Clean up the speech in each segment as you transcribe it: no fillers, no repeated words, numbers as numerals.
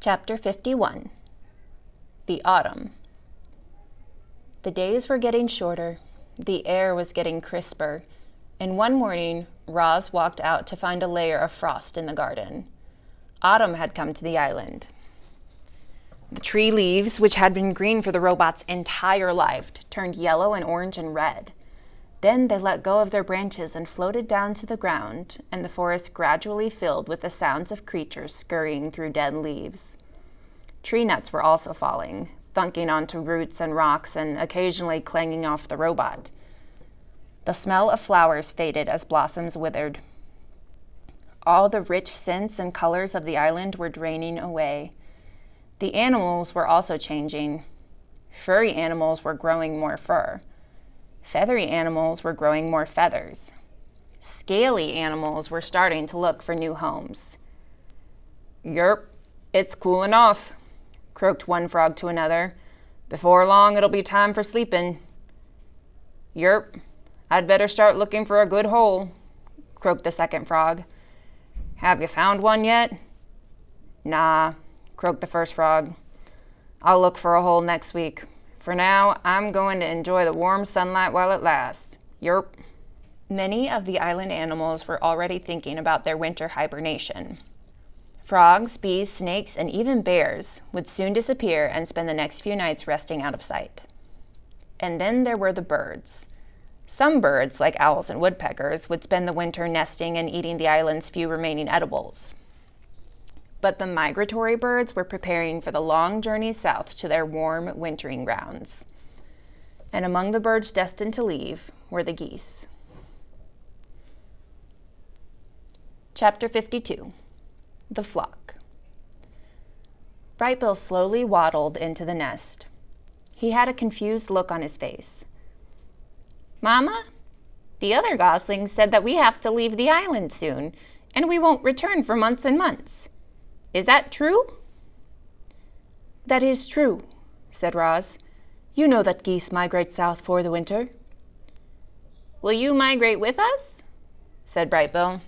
Chapter 51. The Autumn. The days were getting shorter, the air was getting crisper, and one morning Roz walked out to find a layer of frost in the garden. Autumn had come to the island. The tree leaves, which had been green for the robot's entire life, turned yellow and orange and red. Then they let go of their branches and floated down to the ground, and the forest gradually filled with the sounds of creatures scurrying through dead leaves. Tree nuts were also falling, thunking onto roots and rocks and occasionally clanging off the robot. The smell of flowers faded as blossoms withered. All the rich scents and colors of the island were draining away. The animals were also changing. Furry animals were growing more fur. Feathery animals were growing more feathers. Scaly animals were starting to look for new homes. "Yerp, it's cooling off," croaked one frog to another. "Before long it'll be time for sleeping." "Yerp, I'd better start looking for a good hole," croaked the second frog. "Have you found one yet?" "Nah," croaked the first frog. "I'll look for a hole next week. For now, I'm going to enjoy the warm sunlight while it lasts. Yerp." Many of the island animals were already thinking about their winter hibernation. Frogs, bees, snakes, and even bears would soon disappear and spend the next few nights resting out of sight. And then there were the birds. Some birds, like owls and woodpeckers, would spend the winter nesting and eating the island's few remaining edibles. But the migratory birds were preparing for the long journey south to their warm wintering grounds. And among the birds destined to leave were the geese. Chapter 52. The Flock. Brightbill slowly waddled into the nest. He had a confused look on his face. "Mama, the other goslings said that we have to leave the island soon, and we won't return for months and months. Is that true?" "That is true," said Roz. "You know that geese migrate south for the winter." "Will you migrate with us?" said Brightbill.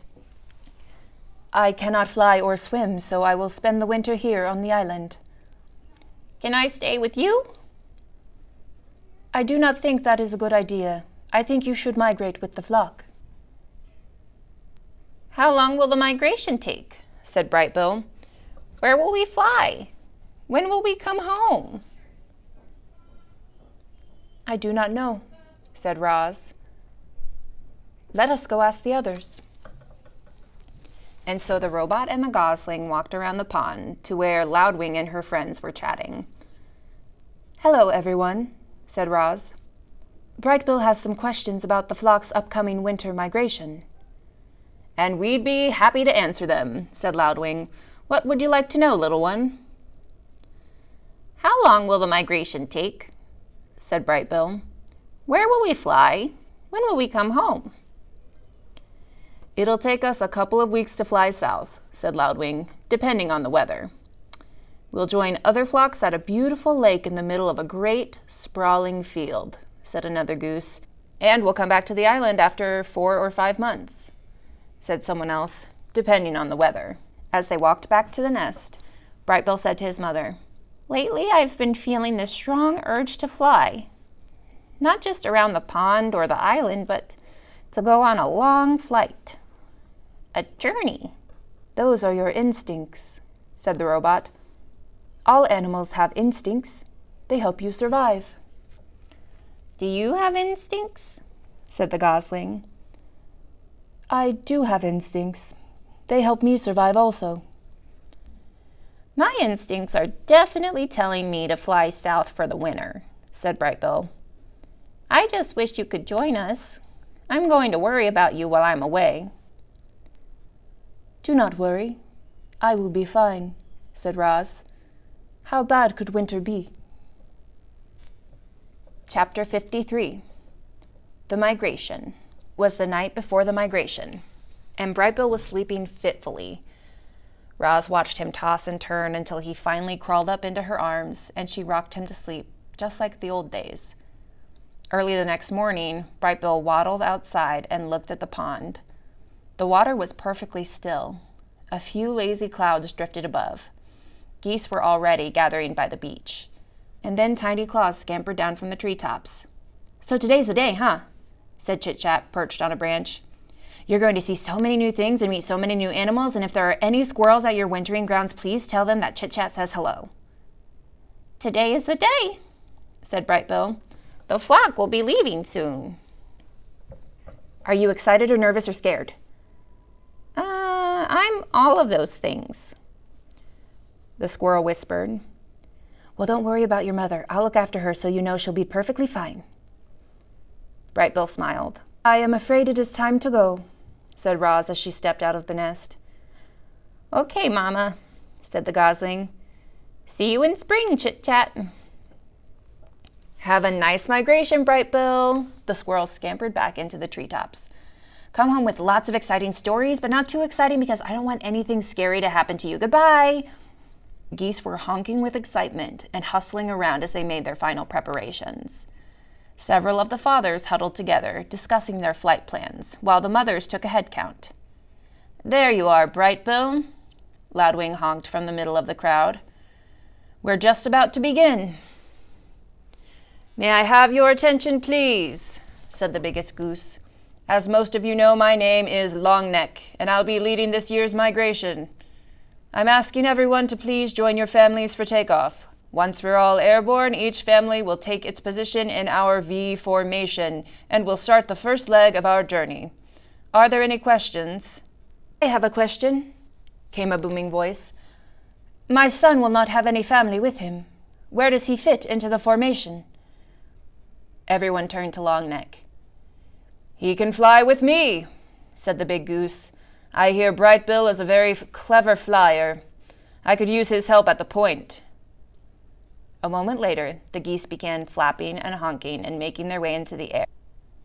"I cannot fly or swim, so I will spend the winter here on the island." "Can I stay with you?" "I do not think that is a good idea. I think you should migrate with the flock." "How long will the migration take?" said Brightbill. "Where will we fly? When will we come home?" "I do not know," said Roz. "Let us go ask the others." And so the robot and the gosling walked around the pond to where Loudwing and her friends were chatting. "Hello, everyone," said Roz. "Brightbill has some questions about the flock's upcoming winter migration." "And we'd be happy to answer them," said Loudwing. "What would you like to know, little one?" "How long will the migration take?" said Brightbill. "Where will we fly? When will we come home?" "It'll take us a couple of weeks to fly south," said Loudwing, "depending on the weather. We'll join other flocks at a beautiful lake in the middle of a great, sprawling field," said another goose. "And we'll come back to the island after 4 or 5 months," said someone else, "depending on the weather." As they walked back to the nest, Brightbill said to his mother, "Lately I've been feeling this strong urge to fly. Not just around the pond or the island, but to go on a long flight. A journey." "Those are your instincts," said the robot. "All animals have instincts. They help you survive." "Do you have instincts?" said the gosling. "I do have instincts. They help me survive also." "My instincts are definitely telling me to fly south for the winter," said Brightbill. "I just wish you could join us. I'm going to worry about you while I'm away." "Do not worry. I will be fine," said Roz. "How bad could winter be?" Chapter 53. The Migration. Was the night before the migration, and Brightbill was sleeping fitfully. Roz watched him toss and turn until he finally crawled up into her arms, and she rocked him to sleep, just like the old days. Early the next morning, Brightbill waddled outside and looked at the pond. The water was perfectly still. A few lazy clouds drifted above. Geese were already gathering by the beach. And then Tiny Claus scampered down from the treetops. "So today's the day, huh?" said Chit Chat, perched on a branch. "You're going to see so many new things and meet so many new animals, and if there are any squirrels at your wintering grounds, please tell them that Chit Chat says hello." "Today is the day," said Bright Bill. "The flock will be leaving soon." "Are you excited or nervous or scared?" I'm all of those things," the squirrel whispered. "Well, don't worry about your mother. I'll look after her so you know she'll be perfectly fine." Bright Bill smiled. "I am afraid it is time to go," said Roz as she stepped out of the nest. "Okay, Mama," said the gosling. "See you in spring, Chit Chat." "Have a nice migration, Bright Bill." The squirrel scampered back into the treetops. "Come home with lots of exciting stories, but not too exciting because I don't want anything scary to happen to you. Goodbye." Geese were honking with excitement and hustling around as they made their final preparations. Several of the fathers huddled together, discussing their flight plans, while the mothers took a head count. "There you are, Bright Bill," Loudwing honked from the middle of the crowd. "We're just about to begin." "May I have your attention, please?" said the biggest goose. "As most of you know, my name is Longneck, and I'll be leading this year's migration. I'm asking everyone to please join your families for takeoff. Once we're all airborne, each family will take its position in our V formation, and we'll start the first leg of our journey. Are there any questions?" "I have a question," came a booming voice. "My son will not have any family with him. Where does he fit into the formation?" Everyone turned to Longneck. "He can fly with me," said the big goose. "I hear Bright Bill is a very clever flyer. I could use his help at the point." A moment later, the geese began flapping and honking and making their way into the air.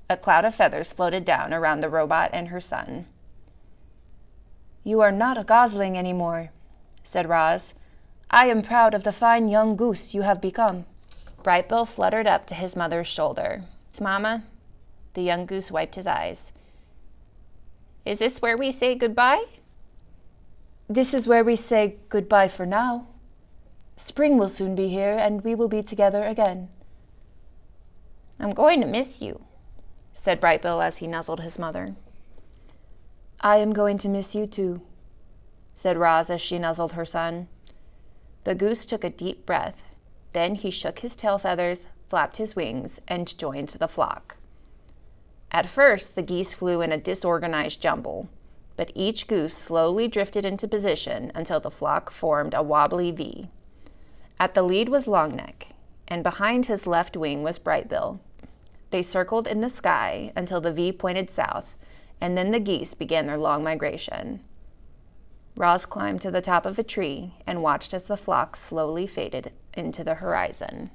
A cloud of feathers floated down around the robot and her son. "You are not a gosling anymore," said Roz. "I am proud of the fine young goose you have become." Bright Bill fluttered up to his mother's shoulder. "Mama," the young goose wiped his eyes. "Is this where we say goodbye?" "This is where we say goodbye for now. Spring will soon be here, and we will be together again." "I'm going to miss you," said Bright Bill as he nuzzled his mother. "I am going to miss you too," said Roz as she nuzzled her son. The goose took a deep breath. Then he shook his tail feathers, flapped his wings, and joined the flock. At first, the geese flew in a disorganized jumble, but each goose slowly drifted into position until the flock formed a wobbly V. At the lead was Longneck, and behind his left wing was Bright Bill. They circled in the sky until the V pointed south, and then the geese began their long migration. Roz climbed to the top of a tree and watched as the flock slowly faded into the horizon.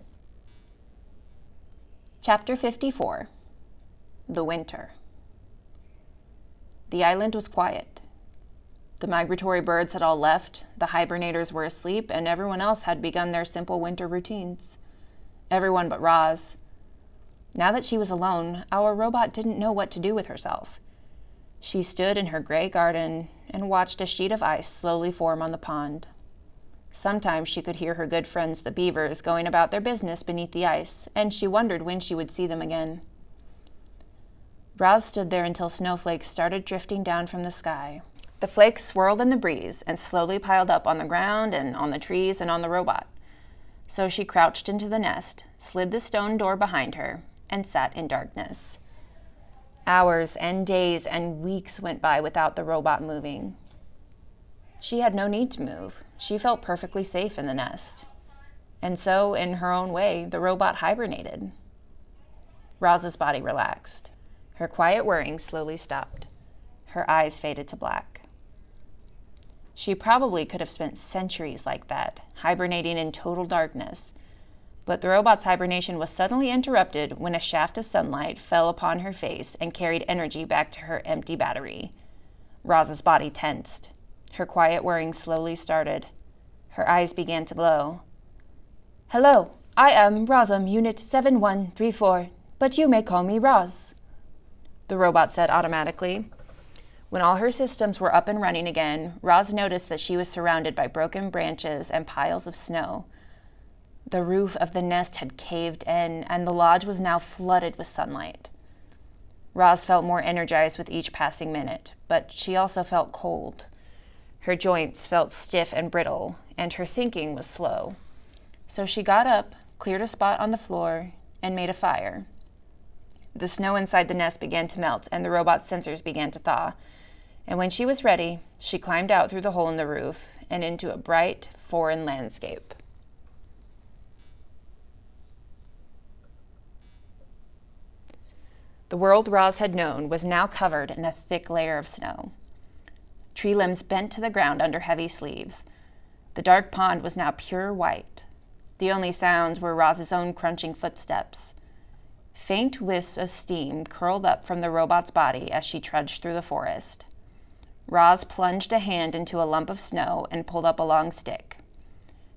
Chapter 54. The Winter. The island was quiet. The migratory birds had all left, the hibernators were asleep, and everyone else had begun their simple winter routines. Everyone but Roz. Now that she was alone, our robot didn't know what to do with herself. She stood in her gray garden and watched a sheet of ice slowly form on the pond. Sometimes she could hear her good friends, the beavers, going about their business beneath the ice, and she wondered when she would see them again. Roz stood there until snowflakes started drifting down from the sky. The flakes swirled in the breeze and slowly piled up on the ground and on the trees and on the robot. So she crouched into the nest, slid the stone door behind her, and sat in darkness. Hours and days and weeks went by without the robot moving. She had no need to move. She felt perfectly safe in the nest. And so, in her own way, the robot hibernated. Roz's body relaxed. Her quiet whirring slowly stopped. Her eyes faded to black. She probably could have spent centuries like that, hibernating in total darkness. But the robot's hibernation was suddenly interrupted when a shaft of sunlight fell upon her face and carried energy back to her empty battery. Roz's body tensed. Her quiet whirring slowly started. Her eyes began to glow. "Hello, I am Rozum Unit 7134, but you may call me Roz," the robot said automatically. When all her systems were up and running again, Roz noticed that she was surrounded by broken branches and piles of snow. The roof of the nest had caved in, and the lodge was now flooded with sunlight. Roz felt more energized with each passing minute, but she also felt cold. Her joints felt stiff and brittle, and her thinking was slow. So she got up, cleared a spot on the floor, and made a fire. The snow inside the nest began to melt, and the robot's sensors began to thaw. And when she was ready, she climbed out through the hole in the roof and into a bright, foreign landscape. The world Roz had known was now covered in a thick layer of snow. Tree limbs bent to the ground under heavy sleeves. The dark pond was now pure white. The only sounds were Roz's own crunching footsteps. Faint wisps of steam curled up from the robot's body as she trudged through the forest. Roz plunged a hand into a lump of snow and pulled up a long stick.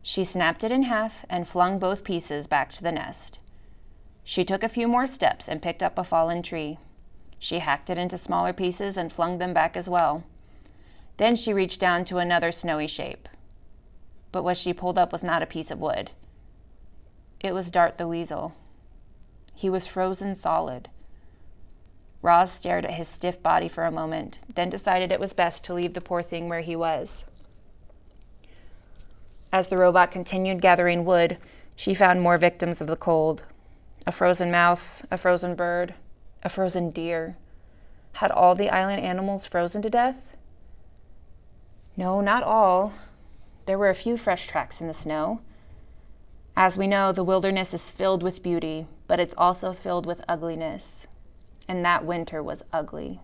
She snapped it in half and flung both pieces back to the nest. She took a few more steps and picked up a fallen tree. She hacked it into smaller pieces and flung them back as well. Then she reached down to another snowy shape. But what she pulled up was not a piece of wood. It was Dart the Weasel. He was frozen solid. Roz stared at his stiff body for a moment, then decided it was best to leave the poor thing where he was. As the robot continued gathering wood, she found more victims of the cold. A frozen mouse, a frozen bird, a frozen deer. Had all the island animals frozen to death? No, not all. There were a few fresh tracks in the snow. As we know, the wilderness is filled with beauty, but it's also filled with ugliness. And that winter was ugly.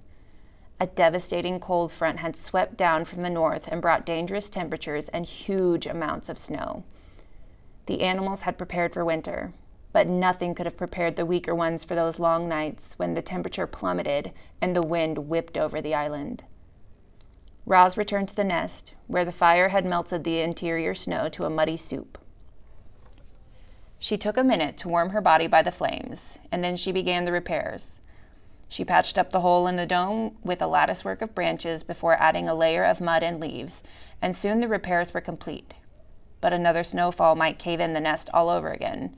A devastating cold front had swept down from the north and brought dangerous temperatures and huge amounts of snow. The animals had prepared for winter, but nothing could have prepared the weaker ones for those long nights when the temperature plummeted and the wind whipped over the island. Roz returned to the nest, where the fire had melted the interior snow to a muddy soup. She took a minute to warm her body by the flames, and then she began the repairs. She patched up the hole in the dome with a latticework of branches before adding a layer of mud and leaves, and soon the repairs were complete. But another snowfall might cave in the nest all over again.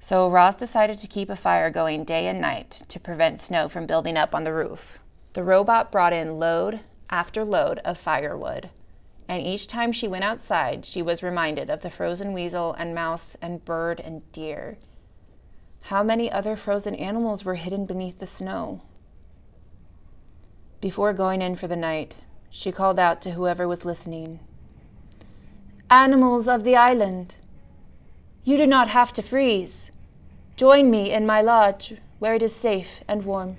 So Roz decided to keep a fire going day and night to prevent snow from building up on the roof. The robot brought in load after load of firewood, and each time she went outside, she was reminded of the frozen weasel and mouse and bird and deer. How many other frozen animals were hidden beneath the snow? Before going in for the night, she called out to whoever was listening. "Animals of the island, you do not have to freeze. Join me in my lodge, where it is safe and warm."